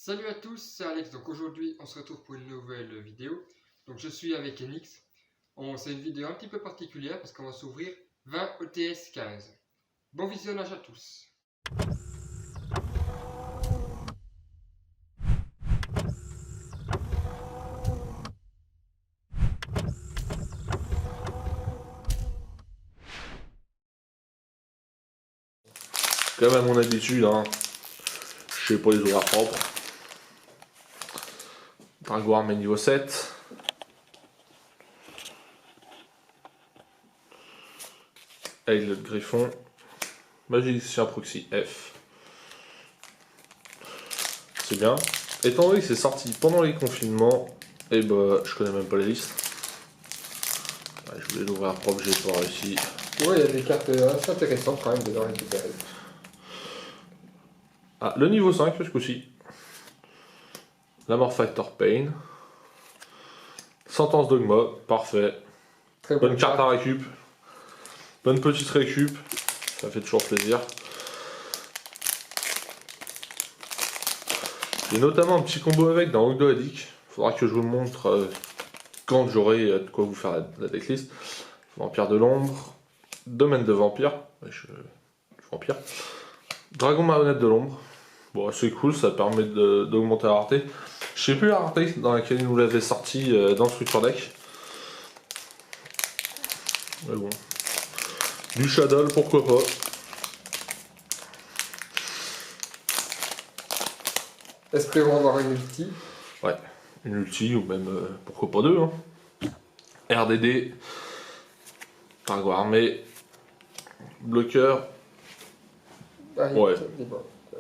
Salut à tous, c'est Alex. Donc aujourd'hui on se retrouve pour une nouvelle vidéo. Donc je suis avec Enix. C'est une vidéo un petit peu particulière parce qu'on va s'ouvrir 20 ETS 15. Bon visionnage à tous. Comme à mon habitude, hein, je sais pas les ouvrir propres. Dragon Armée niveau 7. Aigle de Griffon. Magicien Proxy F. C'est bien. Étant donné que c'est sorti pendant les confinements, et bah je connais même pas les listes. Ouais, je voulais l'ouvrir propre, j'ai pas réussi. Ouais, il y a des cartes assez intéressantes quand même dedans récupérées. Ah, le niveau 5 ce coup-ci. La Mort Factor Pain. Sentence Dogma, parfait. Très Bonne carte à récup. Bonne petite récup. Ça fait toujours plaisir. J'ai notamment un petit combo avec dans Ogdoadic. Faudra que je vous le montre quand j'aurai de quoi vous faire la decklist. Vampire de l'ombre. Domaine de vampire. Ouais, vampire. Dragon marionnette de l'ombre. Bon, c'est cool, ça permet d'augmenter la rareté. Je sais plus la rareté dans laquelle il nous l'avait sorti dans le structure deck. Mais bon. Du Shadow, pourquoi pas. Espérons avoir une ulti. Ouais, une ulti ou même pourquoi pas deux. Hein. RDD. Dragon armé. Bloqueur. Ouais.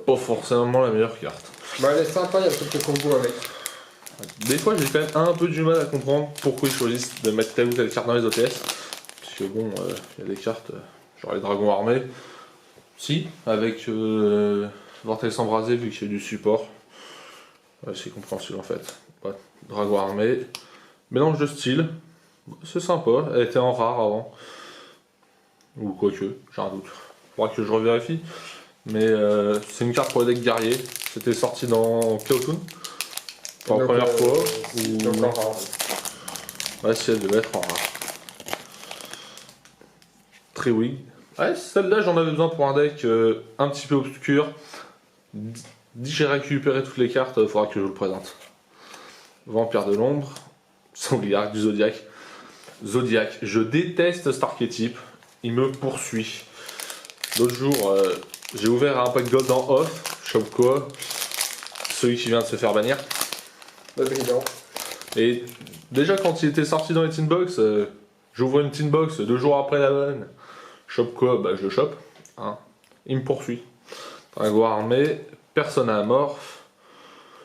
Pas forcément la meilleure carte. Bah elle est sympa, il y a quelques combos avec. Des fois j'ai quand même un peu du mal à comprendre pourquoi ils choisissent de mettre telle ou telle carte dans les OTS. Parce que bon, il y a des cartes, genre les dragons armés. Si, avec Vortex embrasé vu qu'il y a du support. Ouais, c'est compréhensible en fait. Ouais, dragon armé. Mélange de style. C'est sympa, elle était en rare avant. Ou quoique, j'ai un doute. Faudra que je revérifie. Mais c'est une carte pour les decks guerriers. C'était sorti dans Chaotoon. Pour la première fois. Donc en rare. Ouais, si elle devait être en rare. Triwig. Ouais, celle-là j'en avais besoin pour un deck un petit peu obscur. Dès que j'ai récupéré toutes les cartes, il faudra que je vous le présente. Vampire de l'ombre. Sangliarque du Zodiac. Zodiac. Je déteste cet archétype. Il me poursuit. L'autre jour, j'ai ouvert un pack gold en off. Chope quoi? Celui qui vient de se faire bannir. Le brillant. Et déjà quand il était sorti dans les tin box, j'ouvre une tin box 2 jours après la banne. Chope quoi? Bah je le chope. Hein. Il me poursuit. Dragon armé, persona amorphe.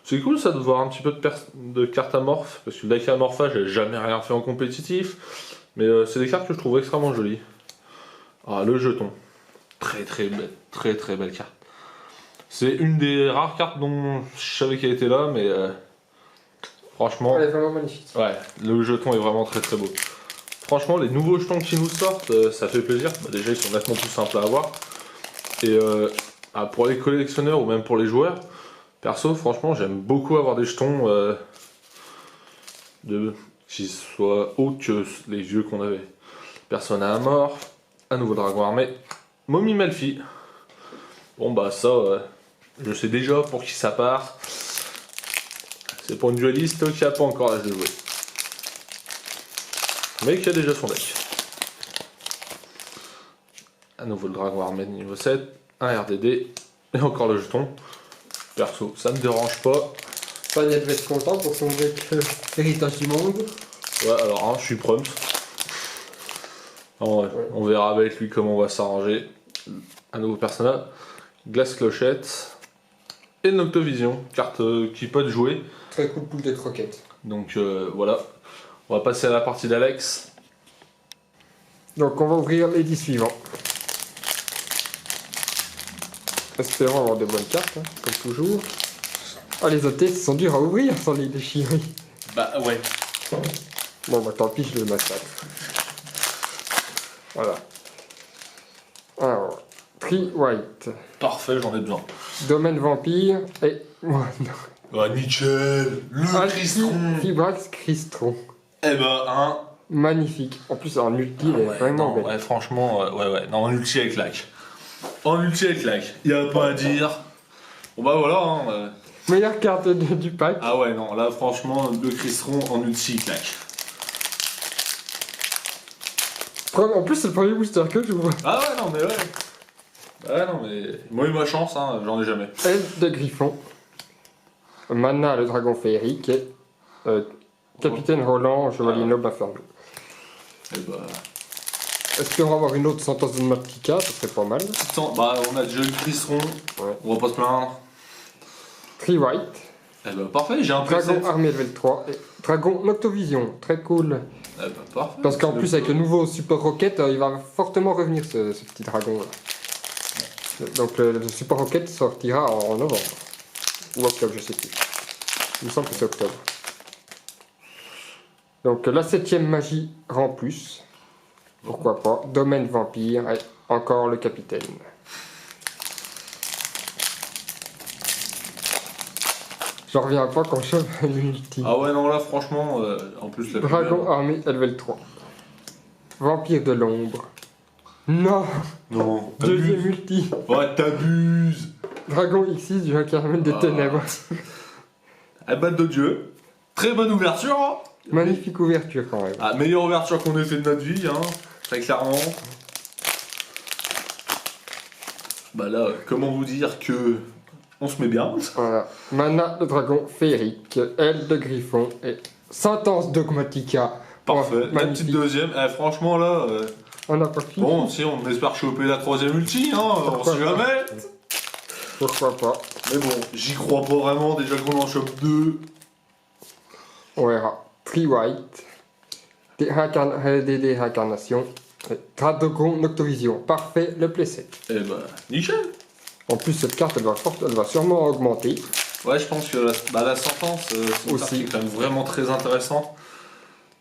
C'est cool ça de voir un petit peu de cartes amorphes, parce que le deck amorphage j'ai jamais rien fait en compétitif. Mais c'est des cartes que je trouve extrêmement jolies. Ah le jeton. Très belle carte. C'est une des rares cartes dont je savais qu'elle était là, mais franchement. Elle est vraiment magnifique. Ouais, le jeton est vraiment très beau. Franchement, les nouveaux jetons qui nous sortent, ça fait plaisir. Bah, déjà, ils sont nettement plus simples à avoir. Et pour les collectionneurs ou même pour les joueurs, perso, franchement, j'aime beaucoup avoir des jetons qui soient hauts que les vieux qu'on avait. Persona amorphe, un nouveau dragon armé, Mommy Melfi. Bon bah ça, je sais déjà pour qui ça part. C'est pour une dueliste qui n'a pas encore l'âge de jouer. Mais qui a déjà son deck. À nouveau le dragon armé de niveau 7, un RDD, et encore le jeton. Perso, ça me dérange pas. Pania devait être content pour son deck héritage du monde. Ouais, alors hein, je suis prompt. On verra avec lui comment on va s'arranger. Un nouveau personnage. Glace Clochette. Et Noctovision, carte qui peut être jouée. Très cool pool de croquettes. Donc voilà. On va passer à la partie d'Alex. Donc on va ouvrir les 10 suivants. Espérons avoir de bonnes cartes, hein, comme toujours. Ah les OT sont durs à ouvrir sans les déchirer. Bah ouais. Bon bah tant pis, je le massacre. Voilà. Alors, Tree White. Parfait, j'en ai besoin. Domaine vampire et Ah, nickel. Le Crystron. Fibrax Crystron. Eh ben, hein. Magnifique. En plus, en ulti, elle est vraiment belle. Ouais, franchement, ouais. Non, en ulti, elle claque. En ulti, elle claque. Y a pas à dire. Bon, bah voilà, hein. Meilleure carte du pack. Ah ouais, non, là, franchement, le Crystron en ulti, il claque. En plus, c'est le premier booster que je vois. Ah ouais, non, mais ouais. Ouais, non, mais. Moi, eu ma chance, hein, j'en ai jamais. Aile de Griffon. Mana, le dragon féerique. Et Capitaine Roland, Chevalier Noble Inferno. Et bah. Espérons avoir une autre sentence de Matica, ça serait pas mal. Bah, on a déjà eu le Crystron. Ouais. On va pas se plaindre. Tri-White. Eh bah, parfait, j'ai un Dragon preset. Armée level 3. Et Dragon Noctovision, très cool. Eh bah, parfait. Parce qu'en plus, avec le nouveau Super Rocket, il va fortement revenir ce petit dragon là. Donc le Super Rocket sortira en novembre. Ou octobre, je sais plus. Il me semble que c'est octobre. Donc la 7ème magie rend plus. Pourquoi pas. Domaine vampire et encore le capitaine. J'en reviens pas quand je fais l'ulti. Ah ouais, non, là, franchement, en plus, la Dragon armée level 3. Vampire de l'ombre. Non. Non, Deuxième ulti. Ouais, t'abuses. Dragon X6 du Caramel des ténèbres. Eh bah, de Dieu. Très bonne ouverture, hein. Magnifique ouverture quand même. Ah, meilleure ouverture qu'on ait fait de notre vie, hein. Très clairement. Bah là, comment vous dire que on se met bien. Voilà. Mana, le dragon féerique. Aile de Griffon et Sentence Dogmatica. Parfait. Oh, La magnifique. petite deuxième. Eh, franchement, là. On n'a pas fini. Bon, si on espère choper la troisième ulti, hein. On Pourquoi sait pas. jamais. Pourquoi pas. Mais bon, j'y crois pas vraiment. Déjà qu'on en chope deux. On verra. Tri-White. Des réincarnations. Et Dragon Noctovision. Parfait, le playset. Eh bah, nickel. En plus, cette carte, elle va sûrement augmenter. Ouais, je pense que la sentence, c'est une Aussi. carte qui est quand même vraiment très intéressante.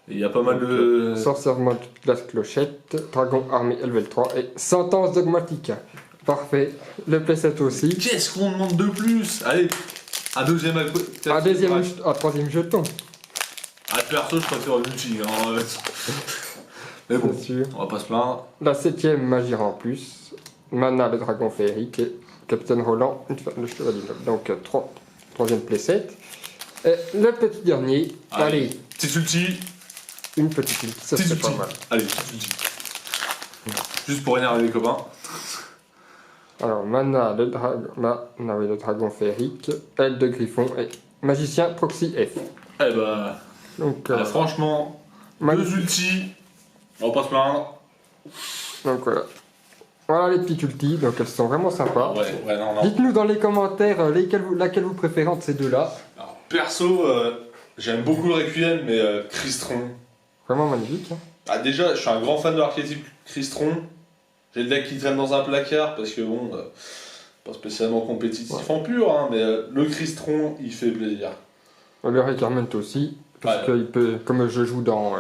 Et il y a pas mal de. Sorcèrement de glace clochette. Dragon armée level 3. Et Sentence Dogmatica. Parfait, le playset aussi. Qu'est-ce qu'on demande de plus? Allez, un deuxième Un troisième jeton. Ah, perso, je préfère l'ulti. Hein. Mais bon, Bien sûr. on va pas se plaindre. La 7ème magie en plus. Mana, le dragon féerique. Et Capitaine Roland, le chevalier noble. Donc, troisième playset. Et le petit dernier. Allez, Petite ulti. une petite ulti, ça Petite serait pas ulti. mal. Allez, petite ulti. Juste pour énerver les copains. Alors, Mana, le dragon féerique. Aile de Griffon et Magicien Proxy F. Eh bah, Donc, franchement, magnifique. deux ultis. On va pas se plaindre. Donc voilà. Voilà les petites ultis, donc elles sont vraiment sympas. Ouais, non. Dites-nous dans les commentaires laquelle vous préférez entre ces deux-là. Alors, perso, j'aime beaucoup le Requiem, mais Crystron. Vraiment magnifique. Hein. Ah, déjà, je suis un grand fan de l'archétype Crystron. J'ai le deck qui traîne dans un placard parce que bon, pas spécialement compétitif en pur, hein, mais le Crystron, il fait plaisir. Le Requirement aussi, parce Ouais. qu'il peut, comme je joue dans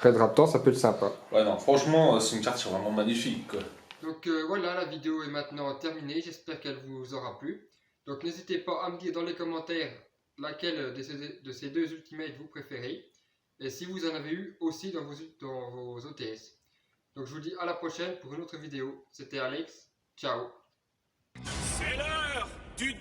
Red Raptor, ça peut être sympa. Ouais, non, franchement, c'est une carte qui est vraiment magnifique, quoi. Donc voilà, la vidéo est maintenant terminée, j'espère qu'elle vous aura plu. Donc n'hésitez pas à me dire dans les commentaires laquelle de ces deux ultimates vous préférez. Et si vous en avez eu aussi dans vos OTS. Donc je vous dis à la prochaine pour une autre vidéo. C'était Alex, ciao. C'est l'heure du